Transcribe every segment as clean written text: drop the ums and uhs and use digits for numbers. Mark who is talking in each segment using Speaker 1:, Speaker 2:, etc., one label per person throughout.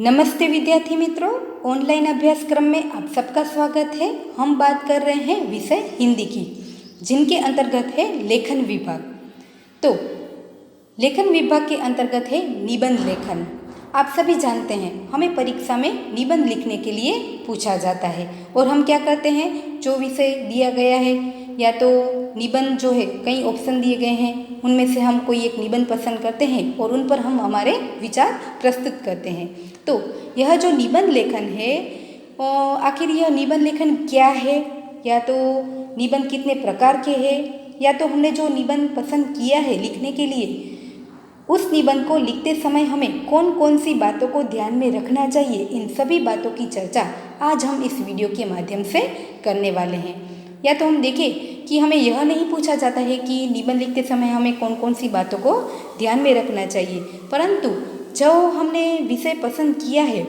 Speaker 1: नमस्ते विद्यार्थी मित्रों, ऑनलाइन अभ्यासक्रम में आप सबका स्वागत है। हम बात कर रहे हैं विषय हिंदी की, जिनके अंतर्गत है लेखन विभाग। तो लेखन विभाग के अंतर्गत है निबंध लेखन। आप सभी जानते हैं हमें परीक्षा में निबंध लिखने के लिए पूछा जाता है और हम क्या करते हैं, जो विषय दिया गया है या तो निबंध जो है कई ऑप्शन दिए गए हैं, उनमें से हम कोई एक निबंध पसंद करते हैं और उन पर हम हमारे विचार प्रस्तुत करते हैं। तो यह जो निबंध लेखन है, आखिर यह निबंध लेखन क्या है, या तो निबंध कितने प्रकार के हैं, या तो हमने जो निबंध पसंद किया है लिखने के लिए, उस निबंध को लिखते समय हमें कौन कौन सी बातों को ध्यान में रखना चाहिए, इन सभी बातों की चर्चा आज हम इस वीडियो के माध्यम से करने वाले हैं। या तो हम देखें कि हमें यह नहीं पूछा जाता है कि निबंध लिखते समय हमें कौन कौन सी बातों को ध्यान में रखना चाहिए, परंतु जो हमने विषय पसंद किया है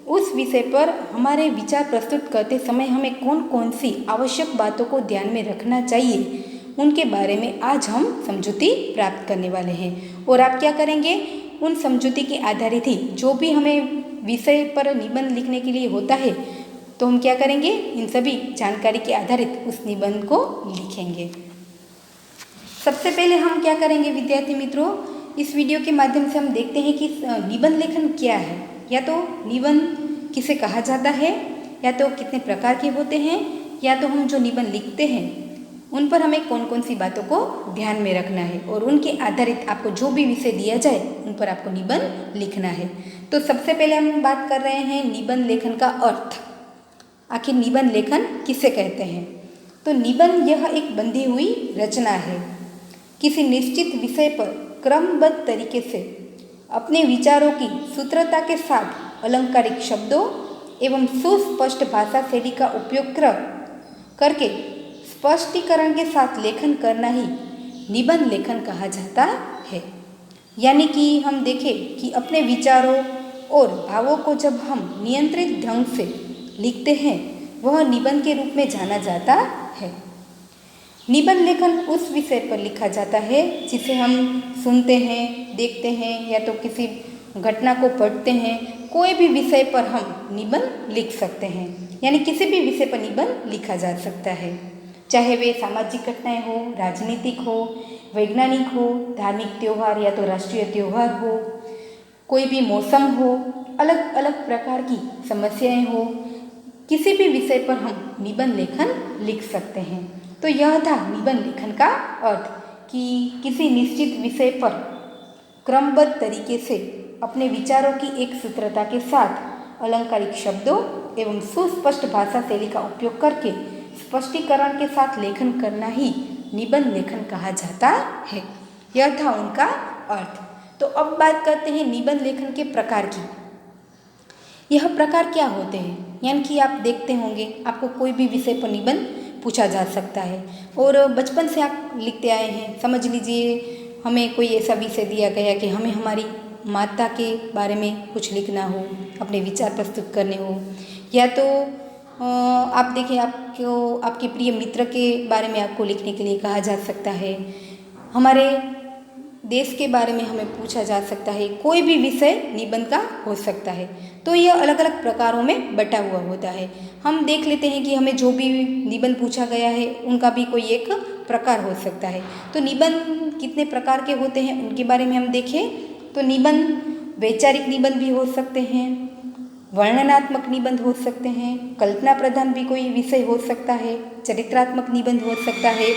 Speaker 1: उस विषय पर हमारे विचार प्रस्तुत करते समय हमें कौन कौन सी आवश्यक बातों को ध्यान में रखना चाहिए, उनके बारे में आज हम समझौती प्राप्त करने वाले हैं। और आप क्या करेंगे, उन समझौती के आधारित ही जो भी हमें विषय पर निबंध लिखने के लिए होता है, तो हम क्या करेंगे, इन सभी जानकारी के आधारित उस निबंध को लिखेंगे। सबसे पहले हम क्या करेंगे विद्यार्थी मित्रों, इस वीडियो के माध्यम से हम देखते हैं कि निबंध लेखन क्या है, या तो निबंध किसे कहा जाता है, या तो कितने प्रकार के होते हैं, या तो हम जो निबंध लिखते हैं उन पर हमें कौन कौन सी बातों को ध्यान में रखना है, और उनके आधारित आपको जो भी विषय दिया जाए उन पर आपको निबंध लिखना है। तो सबसे पहले हम बात कर रहे हैं निबंध लेखन का अर्थ। आखिर निबंध लेखन किसे कहते हैं? तो निबंध यह एक बंधी हुई रचना है, किसी निश्चित विषय पर क्रमबद्ध तरीके से अपने विचारों की सूत्रता के साथ अलंकारिक शब्दों एवं सुस्पष्ट भाषा शैली का उपयोग करके स्पष्टीकरण के साथ लेखन करना ही निबंध लेखन कहा जाता है। यानी कि हम देखें कि अपने विचारों और भावों को जब हम नियंत्रित ढंग से लिखते हैं, वह निबंध के रूप में जाना जाता है। निबंध लेखन उस विषय पर लिखा जाता है जिसे हम सुनते हैं, देखते हैं, या तो किसी घटना को पढ़ते हैं। कोई भी विषय पर हम निबंध लिख सकते हैं, यानी किसी भी विषय पर निबंध लिखा जा सकता है, चाहे वे सामाजिक घटनाएं हो, राजनीतिक हो, वैज्ञानिक हो, धार्मिक त्यौहार या तो राष्ट्रीय त्यौहार हो, कोई भी मौसम हो, अलग अलग प्रकार की समस्याएं हो, किसी भी विषय पर हम निबंध लेखन लिख सकते हैं। तो यह था निबंध लेखन का अर्थ, कि किसी निश्चित विषय पर क्रमबद्ध तरीके से अपने विचारों की एक सूत्रता के साथ अलंकारिक शब्दों एवं सुस्पष्ट भाषा शैली का उपयोग करके स्पष्टीकरण के साथ लेखन करना ही निबंध लेखन कहा जाता है। यह था उनका अर्थ। तो अब बात करते हैं निबंध लेखन के प्रकार की। यह प्रकार क्या होते हैं, यानी कि आप देखते होंगे आपको कोई भी विषय पर निबंध पूछा जा सकता है और बचपन से आप लिखते आए हैं। समझ लीजिए हमें कोई ऐसा विषय दिया गया कि हमें हमारी माता के बारे में कुछ लिखना हो, अपने विचार प्रस्तुत करने हो, या तो आप देखें आपको आपके प्रिय मित्र के बारे में आपको लिखने के लिए कहा जा सकता है, हमारे देश के बारे में हमें पूछा जा सकता है। कोई भी विषय निबंध का हो सकता है। तो यह अलग अलग प्रकारों में बटा हुआ होता है। हम देख लेते हैं कि हमें जो भी निबंध पूछा गया है उनका भी कोई एक प्रकार हो सकता है। तो निबंध कितने प्रकार के होते हैं उनके बारे में हम देखें तो निबंध वैचारिक निबंध भी हो सकते हैं, वर्णनात्मक निबंध हो सकते हैं, कल्पना प्रधान भी कोई विषय हो सकता है, चरित्रात्मक निबंध हो सकता है,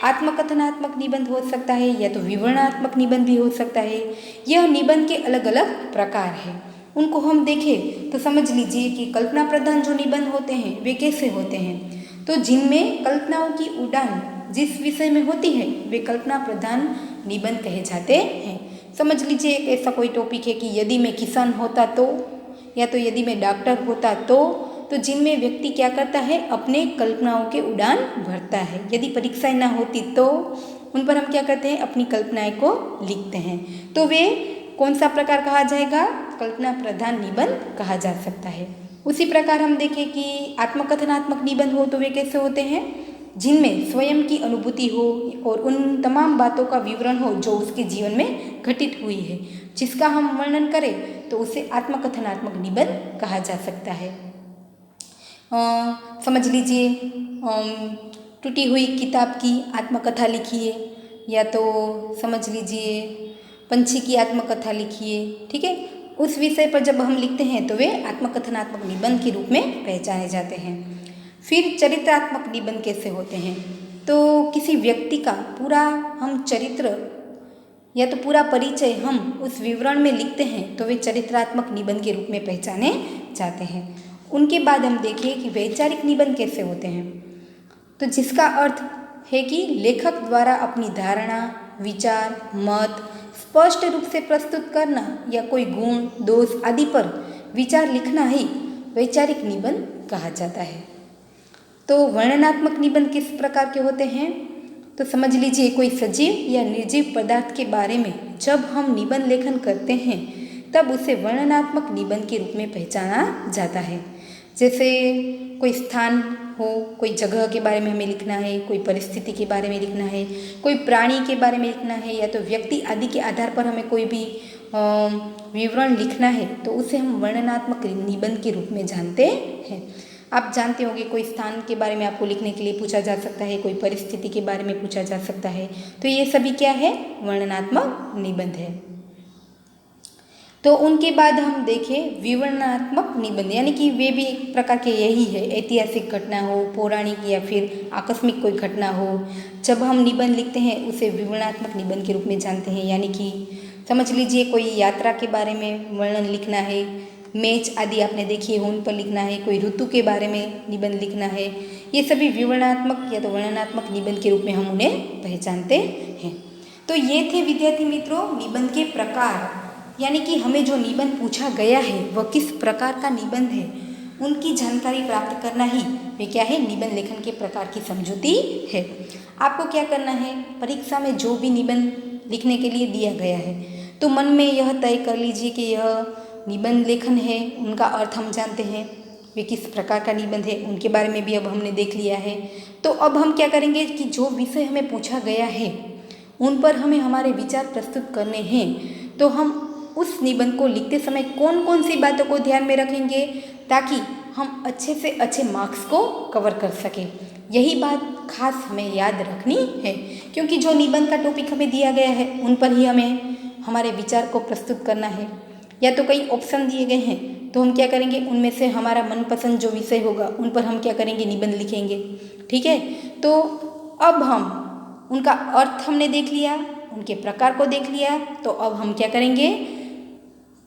Speaker 1: आत्मकथनात्मक निबंध हो सकता है, या तो विवरणात्मक निबंध भी हो सकता है। यह निबंध के अलग अलग प्रकार हैं। उनको हम देखें तो समझ लीजिए कि कल्पना प्रधान जो निबंध होते हैं वे कैसे होते हैं, तो जिनमें कल्पनाओं की उड़ान जिस विषय में होती है वे कल्पना प्रधान निबंध कहे जाते हैं। समझ लीजिए एक ऐसा कोई टॉपिक है कि यदि मैं किसान होता तो, या तो यदि मैं डॉक्टर होता तो जिनमें व्यक्ति क्या करता है, अपने कल्पनाओं के उड़ान भरता है। यदि परीक्षाएं ना होती तो उन पर हम क्या करते हैं, अपनी कल्पनाएं को लिखते हैं। तो वे कौन सा प्रकार कहा जाएगा, कल्पना प्रधान निबंध कहा जा सकता है। उसी प्रकार हम देखें कि आत्मकथनात्मक निबंध हो तो वे कैसे होते हैं, जिनमें स्वयं की अनुभूति हो और उन तमाम बातों का विवरण हो जो उसके जीवन में घटित हुई है, जिसका हम वर्णन करें तो उसे आत्मकथनात्मक निबंध कहा जा सकता है। समझ लीजिए, टूटी हुई किताब की आत्मकथा लिखिए, या तो समझ लीजिए पंछी की आत्मकथा लिखिए, ठीक है। उस विषय पर जब हम लिखते हैं तो वे आत्मकथनात्मक निबंध के रूप में पहचाने जाते हैं। फिर चरित्रात्मक निबंध कैसे होते हैं, तो किसी व्यक्ति का पूरा हम चरित्र या तो पूरा परिचय हम उस विवरण में लिखते हैं तो वे चरित्रात्मक निबंध के रूप में पहचाने जाते हैं। उनके बाद हम देखिए कि वैचारिक निबंध कैसे होते हैं, तो जिसका अर्थ है कि लेखक द्वारा अपनी धारणा, विचार, मत स्पष्ट रूप से प्रस्तुत करना या कोई गुण, दोष आदि पर विचार लिखना ही वैचारिक निबंध कहा जाता है। तो वर्णनात्मक निबंध किस प्रकार के होते हैं, तो समझ लीजिए कोई सजीव या निर्जीव पदार्थ के बारे में जब हम निबंध लेखन करते हैं तब उसे वर्णनात्मक निबंध के रूप में पहचाना जाता है। जैसे कोई स्थान हो, कोई जगह के बारे में हमें लिखना है, कोई परिस्थिति के बारे में लिखना है, कोई प्राणी के बारे में लिखना है, या तो व्यक्ति आदि के आधार पर हमें कोई भी विवरण लिखना है तो उसे हम वर्णनात्मक निबंध के रूप में जानते हैं। आप जानते होंगे कोई स्थान के बारे में आपको लिखने के लिए पूछा जा सकता है, कोई परिस्थिति के बारे में पूछा जा सकता है, तो ये सभी क्या है, वर्णनात्मक निबंध है। तो उनके बाद हम देखें विवरणात्मक निबंध, यानी कि वे भी एक प्रकार के यही है, ऐतिहासिक घटना हो, पौराणिक या फिर आकस्मिक कोई घटना हो, जब हम निबंध लिखते हैं उसे विवरणात्मक निबंध के रूप में जानते हैं। यानी कि समझ लीजिए कोई यात्रा के बारे में वर्णन लिखना है, मैच आदि आपने देखी हो उन पर लिखना है, कोई ऋतु के बारे में निबंध लिखना है, ये सभी विवरणात्मक या तो वर्णनात्मक निबंध के रूप में हम उन्हें पहचानते हैं। तो ये थे विद्यार्थी मित्रों निबंध के प्रकार, यानी कि हमें जो निबंध पूछा गया है वह किस प्रकार का निबंध है उनकी जानकारी प्राप्त करना ही वे क्या है, निबंध लेखन के प्रकार की समझौती है। आपको क्या करना है, परीक्षा में जो भी निबंध लिखने के लिए दिया गया है तो मन में यह तय कर लीजिए कि यह निबंध लेखन है, उनका अर्थ हम जानते हैं, वे किस प्रकार का निबंध है उनके बारे में भी अब हमने देख लिया है। तो अब हम क्या करेंगे कि जो विषय हमें पूछा गया है उन पर हमें हमारे विचार प्रस्तुत करने हैं, तो हम उस निबंध को लिखते समय कौन कौन सी बातों को ध्यान में रखेंगे ताकि हम अच्छे से अच्छे मार्क्स को कवर कर सकें। यही बात खास हमें याद रखनी है, क्योंकि जो निबंध का टॉपिक हमें दिया गया है उन पर ही हमें हमारे विचार को प्रस्तुत करना है। या तो कई ऑप्शन दिए गए हैं तो हम क्या करेंगे, उनमें से हमारा मनपसंद जो विषय होगा उन पर हम क्या करेंगे, निबंध लिखेंगे। ठीक है, तो अब हम उनका अर्थ हमने देख लिया, उनके प्रकार को देख लिया, तो अब हम क्या करेंगे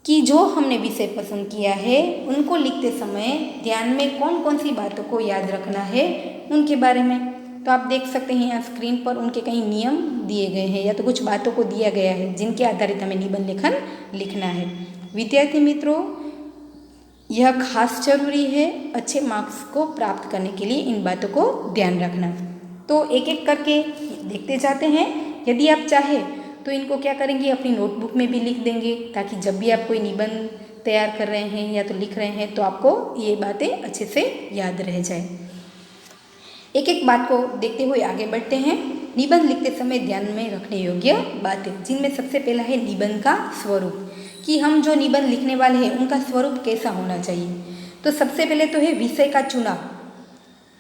Speaker 1: कि जो हमने विषय पसंद किया है उनको लिखते समय ध्यान में कौन कौन सी बातों को याद रखना है उनके बारे में। तो आप देख सकते हैं यहाँ स्क्रीन पर उनके कई नियम दिए गए हैं या तो कुछ बातों को दिया गया है जिनके आधारित हमें निबंध लेखन लिखना है। विद्यार्थी मित्रों, यह खास जरूरी है अच्छे मार्क्स को प्राप्त करने के लिए इन बातों को ध्यान रखना। तो एक एक करके देखते जाते हैं। यदि आप चाहें तो इनको क्या करेंगे, अपनी नोटबुक में भी लिख देंगे ताकि जब भी आप कोई निबंध तैयार कर रहे हैं या तो लिख रहे हैं तो आपको ये बातें अच्छे से याद रह जाए। एक एक बात को देखते हुए आगे बढ़ते हैं। निबंध लिखते समय ध्यान में रखने योग्य बातें, जिनमें सबसे पहला है निबंध का स्वरूप, कि हम जो निबंध लिखने वाले हैं उनका स्वरूप कैसा होना चाहिए। तो सबसे पहले तो है विषय का चुनाव।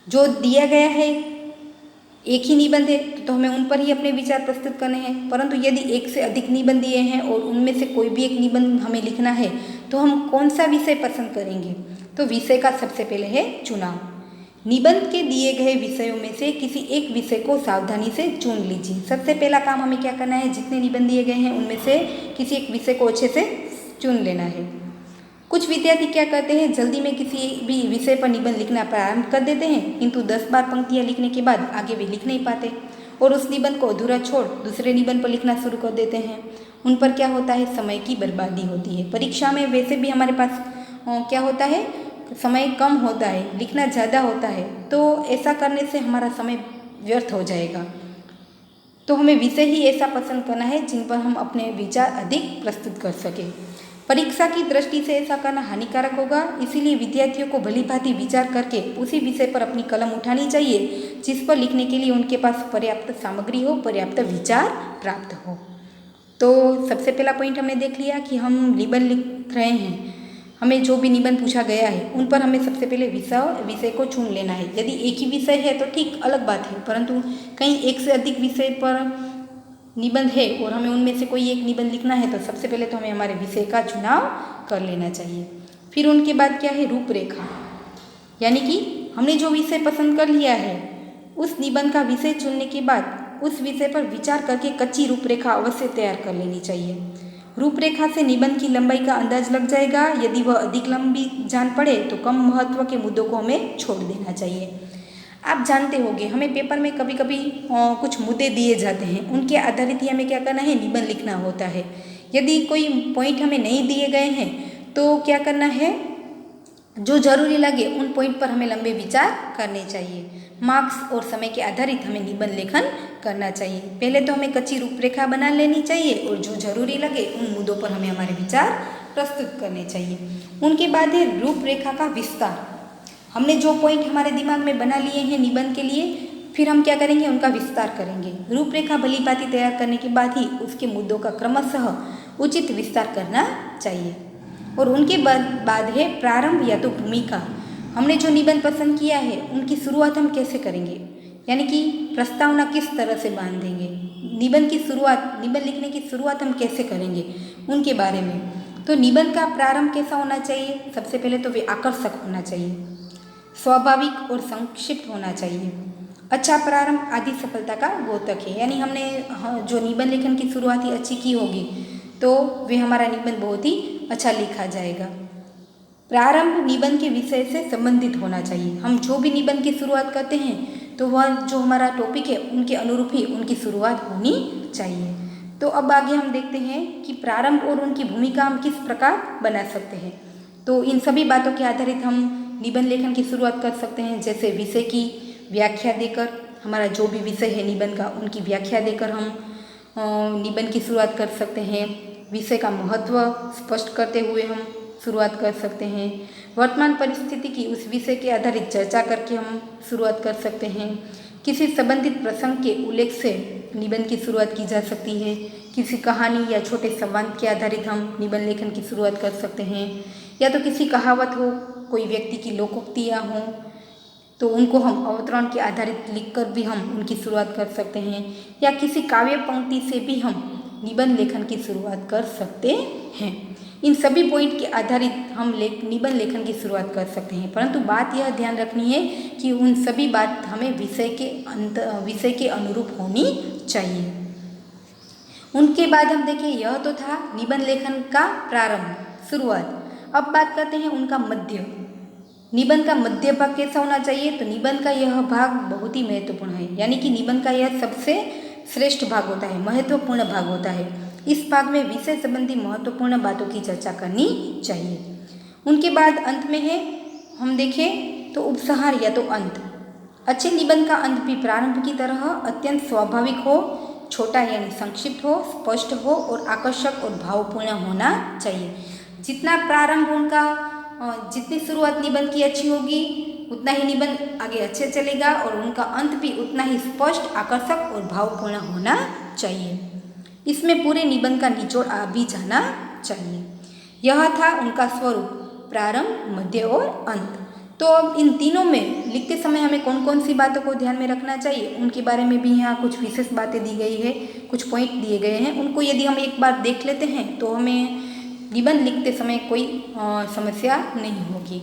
Speaker 1: जो दिया गया है एक ही निबंध है तो हमें उन पर ही अपने विचार प्रस्तुत करने हैं, परंतु यदि एक से अधिक निबंध दिए हैं और उनमें से कोई भी एक निबंध हमें लिखना है तो हम कौन सा विषय पसंद करेंगे। तो विषय का सबसे पहले है चुनाव। निबंध के दिए गए विषयों में से किसी एक विषय को सावधानी से चुन लीजिए। सबसे पहला काम हमें क्या करना है, जितने निबंध दिए गए हैं उनमें से किसी एक विषय को अच्छे से चुन लेना है। कुछ विद्यार्थी क्या करते हैं, जल्दी में किसी भी विषय पर निबंध लिखना प्रारंभ कर देते हैं, किंतु 10 बार पंक्तियाँ लिखने के बाद आगे वे लिख नहीं पाते और उस निबंध को अधूरा छोड़ दूसरे निबंध पर लिखना शुरू कर देते हैं। उन पर क्या होता है, समय की बर्बादी होती है। परीक्षा में वैसे भी हमारे पास क्या होता है, समय कम होता है, लिखना ज़्यादा होता है, तो ऐसा करने से हमारा समय व्यर्थ हो जाएगा। तो हमें विषय ही ऐसा पसंद करना है जिन पर हम अपने विचार अधिक प्रस्तुत कर सकें। परीक्षा की दृष्टि से ऐसा करना हानिकारक होगा, इसीलिए विद्यार्थियों को भली भांति विचार करके उसी विषय पर अपनी कलम उठानी चाहिए जिस पर लिखने के लिए उनके पास पर्याप्त सामग्री हो, पर्याप्त विचार प्राप्त हो। तो सबसे पहला पॉइंट हमने देख लिया कि हम निबंध लिख रहे हैं, हमें जो भी निबंध पूछा गया है उन पर हमें सबसे पहले विषय को चुन लेना है। यदि एक ही विषय है तो ठीक अलग बात है, परंतु कहीं एक से अधिक विषय पर निबंध है और हमें उनमें से कोई एक निबंध लिखना है तो सबसे पहले तो हमें हमारे विषय का चुनाव कर लेना चाहिए। फिर उनके बाद क्या है, रूपरेखा, यानी कि हमने जो विषय पसंद कर लिया है उस निबंध का विषय चुनने के बाद उस विषय पर विचार करके कच्ची रूपरेखा अवश्य तैयार कर लेनी चाहिए। रूपरेखा से निबंध की लंबाई का अंदाज लग जाएगा। यदि वह अधिक लंबी जान पड़े तो कम महत्व के मुद्दों को हमें छोड़ देना चाहिए। आप जानते होंगे हमें पेपर में कभी कभी कुछ मुद्दे दिए जाते हैं, उनके आधारित ही हमें क्या करना है, निबंध लिखना होता है। यदि कोई पॉइंट हमें नहीं दिए गए हैं तो क्या करना है, जो जरूरी लगे उन पॉइंट पर हमें लंबे विचार करने चाहिए। मार्क्स और समय के आधारित हमें निबंध लेखन करना चाहिए। पहले तो हमें कच्ची रूपरेखा बना लेनी चाहिए और जो जरूरी लगे उन मुद्दों पर हमें हमारे विचार प्रस्तुत करने चाहिए। उनके बाद है रूपरेखा का विस्तार। हमने जो पॉइंट हमारे दिमाग में बना लिए हैं निबंध के लिए, फिर हम क्या करेंगे, उनका विस्तार करेंगे। रूपरेखा भली भांति तैयार करने के बाद ही उसके मुद्दों का क्रमशः उचित विस्तार करना चाहिए। और उनके बाद है प्रारंभ या तो भूमिका। हमने जो निबंध पसंद किया है उनकी शुरुआत हम कैसे करेंगे, यानी कि प्रस्तावना किस तरह से बांधेंगे, निबंध की शुरुआत, निबंध लिखने की शुरुआत हम कैसे करेंगे उनके बारे में। तो निबंध का प्रारंभ कैसा होना चाहिए, सबसे पहले तो वे आकर्षक होना चाहिए, स्वाभाविक और संक्षिप्त होना चाहिए। अच्छा प्रारंभ आदि सफलता का द्योतक है, यानी हमने जो निबंध लेखन की शुरुआत ही अच्छी की होगी तो वे हमारा निबंध बहुत ही अच्छा लिखा जाएगा। प्रारंभ निबंध के विषय से संबंधित होना चाहिए। हम जो भी निबंध की शुरुआत करते हैं तो वह जो हमारा टॉपिक है उनके अनुरूप ही उनकी शुरुआत होनी चाहिए। तो अब आगे हम देखते हैं कि प्रारंभ और उनकी भूमिका हम किस प्रकार बना सकते हैं। तो इन सभी बातों के आधारित हम निबंध लेखन की शुरुआत कर सकते हैं, जैसे विषय की व्याख्या देकर, हमारा जो भी विषय है निबंध का उनकी व्याख्या देकर हम निबंध की शुरुआत कर सकते हैं। विषय का महत्व स्पष्ट करते हुए हम शुरुआत कर सकते हैं। वर्तमान परिस्थिति की उस विषय के आधारित चर्चा करके हम शुरुआत कर सकते हैं। किसी संबंधित प्रसंग के उल्लेख से निबंध की शुरुआत की जा सकती है। किसी कहानी या छोटे संवाद के आधारित हम निबंध लेखन की शुरुआत कर सकते हैं। या तो किसी कहावत हो, कोई व्यक्ति की लोकोक्तियाँ हों तो उनको हम अवतरण के आधारित लिखकर भी हम उनकी शुरुआत कर सकते हैं। या किसी काव्य पंक्ति से भी हम निबंध लेखन की शुरुआत कर सकते हैं। इन सभी पॉइंट के आधारित हम निबंध लेखन की शुरुआत कर सकते हैं, परंतु बात यह ध्यान रखनी है कि उन सभी बात हमें विषय के अनुरूप होनी चाहिए। उनके बाद हम देखें, यह तो था निबंध लेखन का प्रारंभ, शुरुआत। अब बात करते हैं उनका मध्य। निबंध का मध्य भाग कैसा होना चाहिए, तो निबंध का यह भाग बहुत ही महत्वपूर्ण है, यानी कि निबंध का यह सबसे श्रेष्ठ भाग होता है, महत्वपूर्ण भाग होता है। इस भाग में विषय संबंधी महत्वपूर्ण बातों की चर्चा करनी चाहिए। उनके बाद अंत में है, हम देखें तो उपसंहार या तो अंत। अच्छे निबंध का अंत भी प्रारंभ की तरह अत्यंत स्वाभाविक हो, छोटा यानी संक्षिप्त हो, स्पष्ट हो और आकर्षक और भावपूर्ण होना चाहिए। जितना प्रारंभ उनका, जितनी शुरुआत निबंध की अच्छी होगी उतना ही निबंध आगे अच्छे चलेगा और उनका अंत भी उतना ही स्पष्ट, आकर्षक और भावपूर्ण होना चाहिए। इसमें पूरे निबंध का निचोड़ आ भी जाना चाहिए। यह था उनका स्वरूप, प्रारंभ, मध्य और अंत। तो अब इन तीनों में लिखते समय हमें कौन कौन सी बातों को ध्यान में रखना चाहिए, उनके बारे में भी यहाँ कुछ विशेष बातें दी गई है, कुछ पॉइंट दिए गए हैं। उनको यदि हम एक बार देख लेते हैं तो हमें निबंध लिखते समय कोई समस्या नहीं होगी।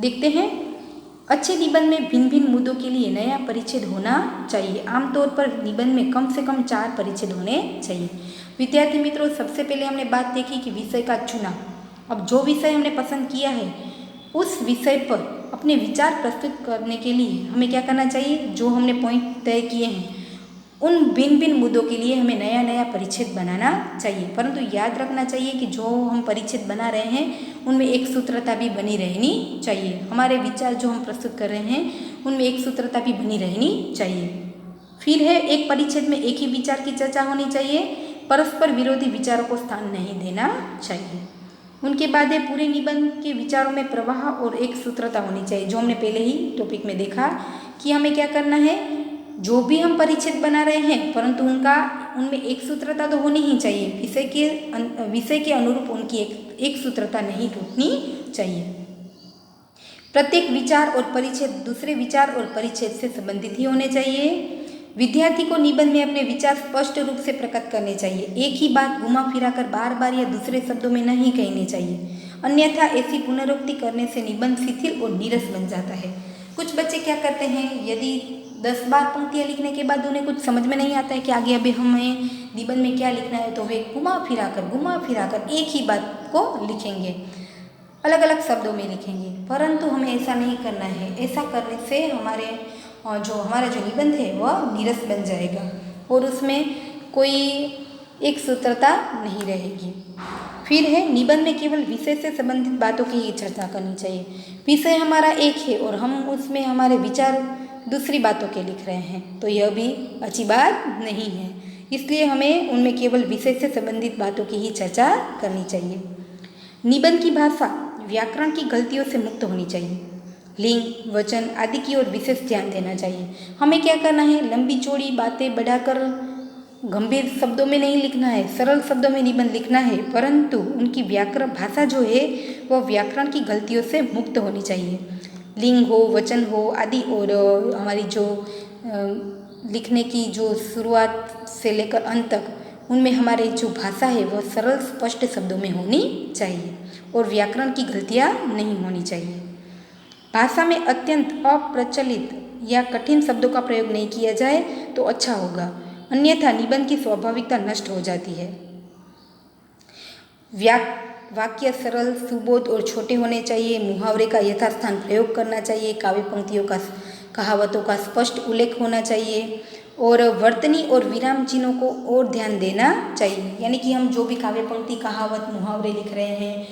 Speaker 1: देखते हैं, अच्छे निबंध में भिन्न भिन्न मुद्दों के लिए नया परिच्छेद होना चाहिए। आमतौर पर निबंध में कम से कम 4 परिच्छेद होने चाहिए। विद्यार्थी मित्रों, सबसे पहले हमने बात देखी कि विषय का चुनाव। अब जो विषय हमने पसंद किया है उस विषय पर अपने विचार प्रस्तुत करने के लिए हमें क्या करना चाहिए, जो हमने पॉइंट तय किए हैं उन भिन्न भिन्न मुद्दों के लिए हमें नया नया परिच्छेद बनाना चाहिए। परंतु याद रखना चाहिए कि जो हम परिच्छेद बना रहे हैं उनमें एक सूत्रता भी बनी रहनी चाहिए। हमारे विचार जो हम प्रस्तुत कर रहे हैं उनमें एक सूत्रता भी बनी रहनी चाहिए। फिर है, एक परिच्छेद में एक ही विचार की चर्चा होनी चाहिए, परस्पर विरोधी विचारों को स्थान नहीं देना चाहिए। उनके बाद है पूरे निबंध के विचारों में प्रवाह और एक सूत्रता होनी चाहिए, जो हमने पहले ही टॉपिक में देखा कि हमें क्या करना है, जो भी हम परिच्छेद बना रहे हैं परंतु उनमें एक सूत्रता तो होनी ही चाहिए, विषय के अनुरूप उनकी एक सूत्रता नहीं टूटनी चाहिए। प्रत्येक विचार और परिच्छेद दूसरे विचार और परिच्छेद से संबंधित ही होने चाहिए। विद्यार्थी को निबंध में अपने विचार स्पष्ट रूप से प्रकट करने चाहिए। एक ही बात घुमा फिरा कर बार बार या दूसरे शब्दों में नहीं कहनी चाहिए, अन्यथा ऐसी पुनरुक्ति करने से निबंध शिथिल और नीरस बन जाता है। कुछ बच्चे क्या करते हैं, यदि 10 बार पंक्तियाँ लिखने के बाद उन्हें कुछ समझ में नहीं आता है कि आगे अभी हमें निबंध में क्या लिखना है, तो वे घुमा फिरा कर एक ही बात को लिखेंगे, अलग अलग शब्दों में लिखेंगे, परंतु हमें ऐसा नहीं करना है। ऐसा करने से हमारा जो निबंध है वह नीरस बन जाएगा और उसमें कोई एक सूत्रता नहीं रहेगी। फिर है निबंध में केवल विषय से संबंधित बातों की ही चर्चा करनी चाहिए। विषय हमारा एक है और हम उसमें हमारे विचार दूसरी बातों के लिख रहे हैं, तो यह भी अच्छी बात नहीं है। इसलिए हमें उनमें केवल विषय से संबंधित बातों की ही चर्चा करनी चाहिए। निबंध की भाषा व्याकरण की गलतियों से मुक्त होनी चाहिए। लिंग, वचन आदि की ओर विशेष ध्यान देना चाहिए। हमें क्या करना है, लंबी चौड़ी बातें बढ़ाकर गंभीर शब्दों में नहीं लिखना है, सरल शब्दों में निबंध लिखना है, परंतु उनकी व्याकरण भाषा जो है वह व्याकरण की गलतियों से मुक्त होनी चाहिए। लिंग हो, वचन हो आदि और हमारी जो लिखने की जो शुरुआत से लेकर अंत तक उनमें हमारी जो भाषा है वह सरल स्पष्ट शब्दों में होनी चाहिए और व्याकरण की गलतियाँ नहीं होनी चाहिए। भाषा में अत्यंत अप्रचलित या कठिन शब्दों का प्रयोग नहीं किया जाए तो अच्छा होगा, अन्यथा निबंध की स्वाभाविकता नष्ट हो जाती है। वाक्य सरल, सुबोध और छोटे होने चाहिए। मुहावरे का यथास्थान प्रयोग करना चाहिए। काव्य पंक्तियों का, कहावतों का स्पष्ट उल्लेख होना चाहिए और वर्तनी और विराम चिन्हों को और ध्यान देना चाहिए। यानी कि हम जो भी काव्य पंक्ति, कहावत, मुहावरे लिख रहे हैं,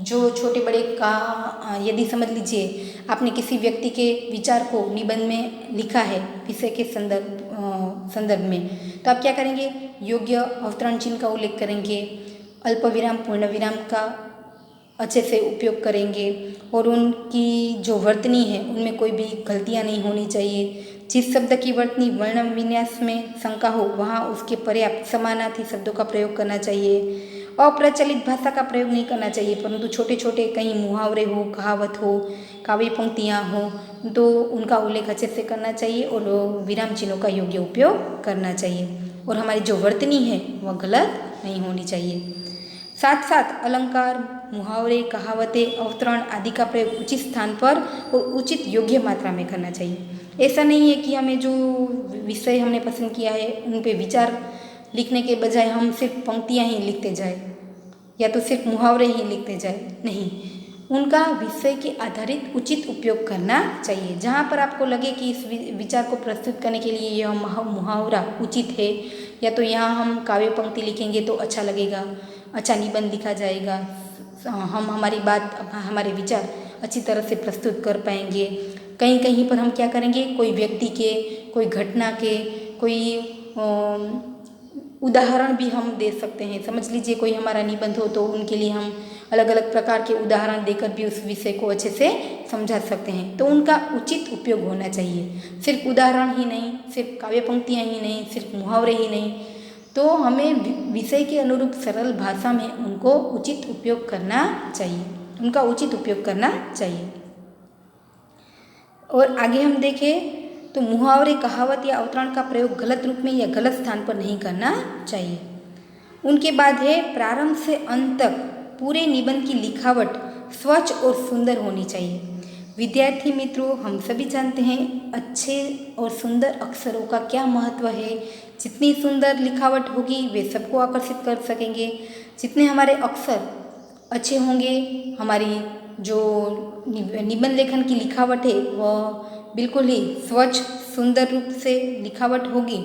Speaker 1: जो छोटे बड़े का, यदि समझ लीजिए आपने किसी व्यक्ति के विचार को निबंध में लिखा है विषय के संदर्भ में, तो आप क्या करेंगे, योग्य अवतरण चिन्ह का उल्लेख करेंगे, अल्प विराम, पूर्ण विराम का अच्छे से उपयोग करेंगे और उनकी जो वर्तनी है उनमें कोई भी गलतियाँ नहीं होनी चाहिए। जिस शब्द की वर्तनी वर्ण विन्यास में शंका हो वहाँ उसके पर्याप्त समानार्थी शब्दों का प्रयोग करना चाहिए। अप्रचलित भाषा का प्रयोग नहीं करना चाहिए, परंतु छोटे छोटे कहीं मुहावरे हो, कहावत हो, काव्य पंक्तियाँ हो तो उनका उल्लेख अच्छे से करना चाहिए और विराम चिन्हों का योग्य उपयोग करना चाहिए और हमारी जो वर्तनी है वह गलत नहीं होनी चाहिए। साथ साथ अलंकार, मुहावरे, कहावतें, अवतरण आदि का प्रयोग उचित स्थान पर और उचित योग्य मात्रा में करना चाहिए। ऐसा नहीं है कि हमें जो विषय हमने पसंद किया है उन पे विचार लिखने के बजाय हम सिर्फ पंक्तियाँ ही लिखते जाए या तो सिर्फ मुहावरे ही लिखते जाए, नहीं, उनका विषय के आधारित उचित उपयोग करना चाहिए। जहाँ पर आपको लगे कि इस विचार को प्रस्तुत करने के लिए यह मुहावरा उचित है या तो यहाँ हम काव्य पंक्ति लिखेंगे तो अच्छा लगेगा, अच्छा निबंध लिखा जाएगा, हम हमारी बात, हमारे विचार अच्छी तरह से प्रस्तुत कर पाएंगे। कहीं कहीं पर हम क्या करेंगे, कोई व्यक्ति के, कोई घटना के, कोई उदाहरण भी हम दे सकते हैं। समझ लीजिए कोई हमारा निबंध हो तो उनके लिए हम अलग अलग प्रकार के उदाहरण देकर भी उस विषय को अच्छे से समझा सकते हैं, तो उनका उचित उपयोग होना चाहिए। सिर्फ उदाहरण ही नहीं, सिर्फ काव्य पंक्तियाँ ही नहीं, सिर्फ मुहावरे ही नहीं, तो हमें विषय के अनुरूप सरल भाषा में उनको उचित उपयोग करना चाहिए, उनका उचित उपयोग करना चाहिए। और आगे हम देखें तो मुहावरे, कहावत या अवतरण का प्रयोग गलत रूप में या गलत स्थान पर नहीं करना चाहिए। उनके बाद है प्रारंभ से अंत तक पूरे निबंध की लिखावट स्वच्छ और सुंदर होनी चाहिए। विद्यार्थी मित्रों, हम सभी जानते हैं अच्छे और सुंदर अक्षरों का क्या महत्व है। जितनी सुंदर लिखावट होगी वे सबको आकर्षित कर सकेंगे। जितने हमारे अक्षर अच्छे होंगे, हमारी जो निबंध लेखन की लिखावट है वह बिल्कुल ही स्वच्छ सुंदर रूप से लिखावट होगी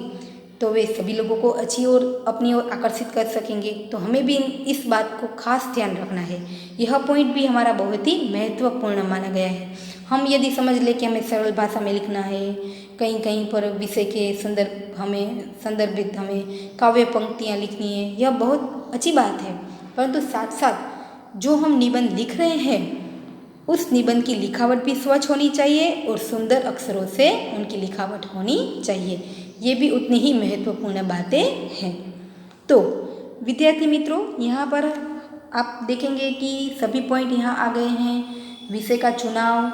Speaker 1: तो वे सभी लोगों को अच्छी और अपनी ओर आकर्षित कर सकेंगे। तो हमें भी इस बात को खास ध्यान रखना है। यह पॉइंट भी हमारा बहुत ही महत्वपूर्ण माना गया है। हम यदि समझ लें कि हमें सरल भाषा में लिखना है, कहीं कहीं पर विषय के संदर्भित हमें काव्य पंक्तियाँ लिखनी है, यह बहुत अच्छी बात है, परंतु साथ साथ जो हम निबंध लिख रहे हैं उस निबंध की लिखावट भी स्वच्छ होनी चाहिए और सुंदर अक्षरों से उनकी लिखावट होनी चाहिए। ये भी उतनी ही महत्वपूर्ण बातें हैं। तो विद्यार्थी मित्रों, यहाँ पर आप देखेंगे कि सभी पॉइंट यहाँ आ गए हैं। विषय का चुनाव,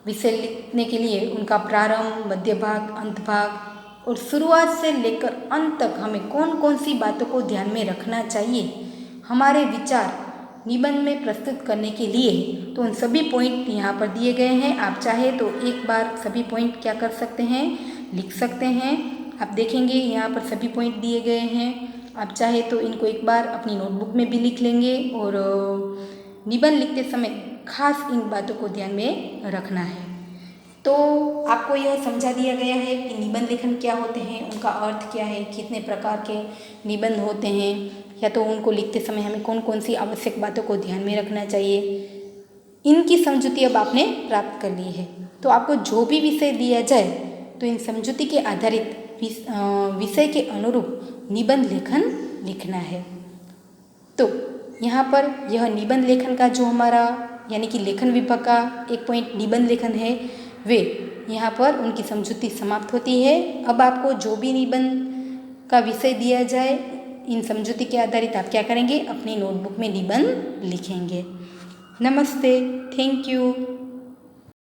Speaker 1: विषय लिखने के लिए उनका प्रारंभ, मध्य भाग, अंत भाग और शुरुआत से लेकर अंत तक हमें कौन कौन सी बातों को ध्यान में रखना चाहिए हमारे विचार निबंध में प्रस्तुत करने के लिए, तो उन सभी पॉइंट यहाँ पर दिए गए हैं। आप चाहे तो एक बार सभी पॉइंट क्या कर सकते हैं, लिख सकते हैं। आप देखेंगे यहाँ पर सभी पॉइंट दिए गए हैं। आप चाहे तो इनको एक बार अपनी नोटबुक में भी लिख लेंगे और निबंध लिखते समय खास इन बातों को ध्यान में रखना है। तो आपको यह समझा दिया गया है कि निबंध लेखन क्या होते हैं, उनका अर्थ क्या है, कितने प्रकार के निबंध होते हैं, या तो उनको लिखते समय हमें कौन कौन सी आवश्यक बातों को ध्यान में रखना चाहिए। इनकी समझूती अब आपने प्राप्त कर ली है। तो आपको जो भी विषय दिया जाए तो इन समझूती के आधारित विषय के अनुरूप निबंध लेखन लिखना है। तो यहाँ पर यह निबंध लेखन का जो हमारा यानी कि लेखन विभाग का एक पॉइंट निबंध लेखन है, वे यहाँ पर उनकी समझूती समाप्त होती है। अब आपको जो भी निबंध का विषय दिया जाए, इन समझूती के आधारित आप क्या करेंगे, अपनी नोटबुक में निबंध लिखेंगे। नमस्ते, थैंक यू।